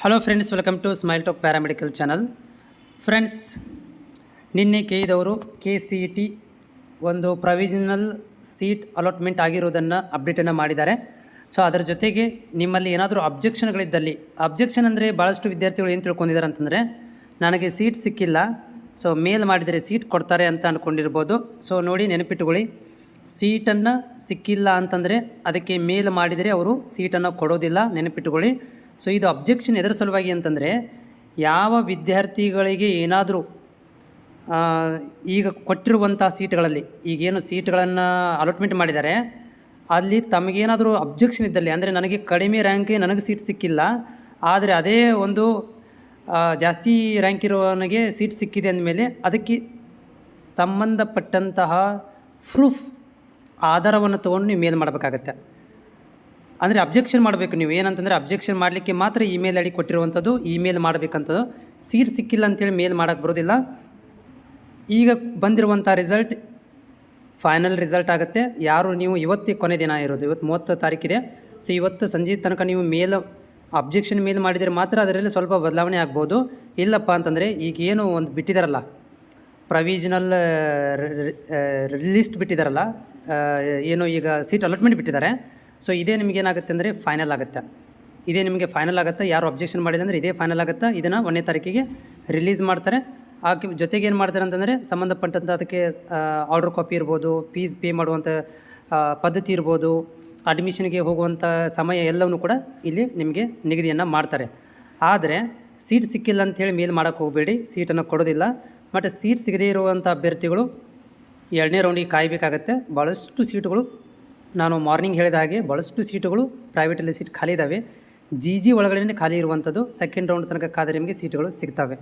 Hello friends, welcome to Smile Talk paramedical channel. Friends, ನಿನ್ನೆ ಕೆಇದವರು KCET ಒಂದು provisional seat allotment ಆಗಿರೋದನ್ನು ಅಪ್ಡೇಟನ್ನು ಮಾಡಿದ್ದಾರೆ. ಸೊ ಅದರ ಜೊತೆಗೆ ನಿಮ್ಮಲ್ಲಿ ಏನಾದರೂ ಅಬ್ಜೆಕ್ಷನ್ಗಳಿದ್ದಲ್ಲಿ, ಅಬ್ಜೆಕ್ಷನ್ ಅಂದರೆ ಭಾಳಷ್ಟು ವಿದ್ಯಾರ್ಥಿಗಳು ಏನು ತಿಳ್ಕೊಂಡಿದ್ದಾರೆ ಅಂತಂದರೆ, ನನಗೆ ಸೀಟ್ ಸಿಕ್ಕಿಲ್ಲ, ಸೊ ಮೇಲ್ ಮಾಡಿದರೆ ಸೀಟ್ ಕೊಡ್ತಾರೆ ಅಂತ ಅಂದ್ಕೊಂಡಿರ್ಬೋದು. ಸೊ ನೋಡಿ, ನೆನಪಿಟ್ಟುಕೊಳ್ಳಿ, ಸೀಟನ್ನು ಸಿಕ್ಕಿಲ್ಲ ಅಂತಂದರೆ ಅದಕ್ಕೆ ಮೇಲ್ ಮಾಡಿದರೆ ಅವರು ಸೀಟನ್ನು ಕೊಡೋದಿಲ್ಲ, ನೆನಪಿಟ್ಟುಕೊಳ್ಳಿ. ಸೊ ಇದು ಅಬ್ಜೆಕ್ಷನ್ ಎದರ ಸಲುವಾಗಿ ಅಂತಂದರೆ, ಯಾವ ವಿದ್ಯಾರ್ಥಿಗಳಿಗೆ ಏನಾದರೂ ಈಗ ಕೊಟ್ಟಿರುವಂಥ ಸೀಟ್ಗಳಲ್ಲಿ, ಈಗೇನು ಸೀಟ್ಗಳನ್ನು ಅಲಾಟ್ಮೆಂಟ್ ಮಾಡಿದ್ದಾರೆ ಅಲ್ಲಿ ತಮಗೇನಾದರೂ ಅಬ್ಜೆಕ್ಷನ್ ಇದ್ದಲ್ಲಿ, ಅಂದರೆ ನನಗೆ ಕಡಿಮೆ ರ್ಯಾಂಕ್, ನನಗೆ ಸೀಟ್ ಸಿಕ್ಕಿಲ್ಲ, ಆದರೆ ಅದೇ ಒಂದು ಜಾಸ್ತಿ ರ್ಯಾಂಕ್ ಇರೋವನಿಗೆ ಸೀಟ್ ಸಿಕ್ಕಿದೆ ಅಂದಮೇಲೆ ಅದಕ್ಕೆ ಸಂಬಂಧಪಟ್ಟಂತಹ ಪ್ರೂಫ್, ಆಧಾರವನ್ನು ತೊಗೊಂಡು ನೀವು ಮೇಲ್ ಮಾಡಬೇಕಾಗತ್ತೆ. ಅಂದರೆ ಅಬ್ಜೆಕ್ಷನ್ ಮಾಡಬೇಕು ನೀವು. ಏನಂತಂದರೆ, ಅಬ್ಜೆಕ್ಷನ್ ಮಾಡಲಿಕ್ಕೆ ಮಾತ್ರ ಇಮೇಲ್ ಐ ಡಿ ಕೊಟ್ಟಿರುವಂಥದ್ದು ಇಮೇಲ್ ಮಾಡಬೇಕಂಥದ್ದು. ಸೀಟ್ ಸಿಕ್ಕಿಲ್ಲ ಅಂತೇಳಿ ಮೇಲ್ ಮಾಡೋಕ್ಕೆ ಬರೋದಿಲ್ಲ. ಈಗ ಬಂದಿರುವಂಥ ರಿಸಲ್ಟ್ ಫೈನಲ್ ರಿಸಲ್ಟ್ ಆಗುತ್ತೆ. ಯಾರು ನೀವು ಇವತ್ತೇ ಕೊನೆ ದಿನ ಇರೋದು, ಇವತ್ತು 30 ತಾರೀಕಿದೆ. ಸೊ ಇವತ್ತು ಸಂಜೆ ತನಕ ನೀವು ಅಬ್ಜೆಕ್ಷನ್ ಮೇಲ್ ಮಾಡಿದರೆ ಮಾತ್ರ ಅದರಲ್ಲಿ ಸ್ವಲ್ಪ ಬದಲಾವಣೆ ಆಗ್ಬೋದು. ಇಲ್ಲಪ್ಪ ಅಂತಂದರೆ ಈಗೇನು ಒಂದು ಬಿಟ್ಟಿದ್ದಾರಲ್ಲ, ಪ್ರೊವಿಷನಲ್ ಲಿಸ್ಟ್ ಬಿಟ್ಟಿದ್ದಾರಲ್ಲ, ಏನು ಈಗ ಸೀಟ್ ಅಲಾಟ್ಮೆಂಟ್ ಬಿಟ್ಟಿದ್ದಾರೆ, ಸೊ ಇದೇ ನಿಮಗೇನಾಗುತ್ತೆ ಅಂದರೆ ಫೈನಲ್ ಆಗುತ್ತೆ. ಇದೇ ನಿಮಗೆ ಫೈನಲ್ ಆಗುತ್ತೆ. ಯಾರು ಅಬ್ಜೆಕ್ಷನ್ ಮಾಡಿದೆ ಅಂದರೆ ಇದೇ ಫೈನಲ್ ಆಗುತ್ತೆ. ಇದನ್ನು 1ನೇ ತಾರೀಕಿಗೆ ರಿಲೀಸ್ ಮಾಡ್ತಾರೆ. ಆಕೆ ಜೊತೆಗೆ ಏನು ಮಾಡ್ತಾರೆ ಅಂತಂದರೆ, ಸಂಬಂಧಪಟ್ಟಂಥ ಅದಕ್ಕೆ ಆರ್ಡರ್ ಕಾಪಿ ಇರ್ಬೋದು, ಫೀಸ್ ಪೇ ಮಾಡುವಂಥ ಪದ್ಧತಿ ಇರ್ಬೋದು, ಅಡ್ಮಿಷನ್ಗೆ ಹೋಗುವಂಥ ಸಮಯ ಎಲ್ಲವನ್ನೂ ಕೂಡ ಇಲ್ಲಿ ನಿಮಗೆ ನಿಗದಿಯನ್ನು ಮಾಡ್ತಾರೆ. ಆದರೆ ಸೀಟ್ ಸಿಕ್ಕಿಲ್ಲ ಅಂಥೇಳಿ ಮೇಲ್ ಮಾಡೋಕ್ಕೆ ಹೋಗಬೇಡಿ, ಸೀಟನ್ನು ಕೊಡೋದಿಲ್ಲ. ಮತ್ತು ಸೀಟ್ ಸಿಗದೇ ಇರುವಂಥ ಅಭ್ಯರ್ಥಿಗಳು 2ನೇ ರೌಂಡಿಗೆ ಕಾಯಬೇಕಾಗತ್ತೆ. ಭಾಳಷ್ಟು ಸೀಟುಗಳು, ನಾನು ಮಾರ್ನಿಂಗ್ ಹೇಳಿದ ಹಾಗೆ ಭಾಳಷ್ಟು ಸೀಟುಗಳು ಪ್ರೈವೇಟಲ್ಲಿ ಸೀಟ್ ಖಾಲಿ ಇದ್ದಾವೆ. ಜಿ ಒಳಗಡೆ ಖಾಲಿ ಇರುವಂಥದ್ದು. ಸೆಕೆಂಡ್ ರೌಂಡ್ ತನಕ ಕಾದರೆ ನಿಮಗೆ ಸೀಟುಗಳು ಸಿಗ್ತವೆ.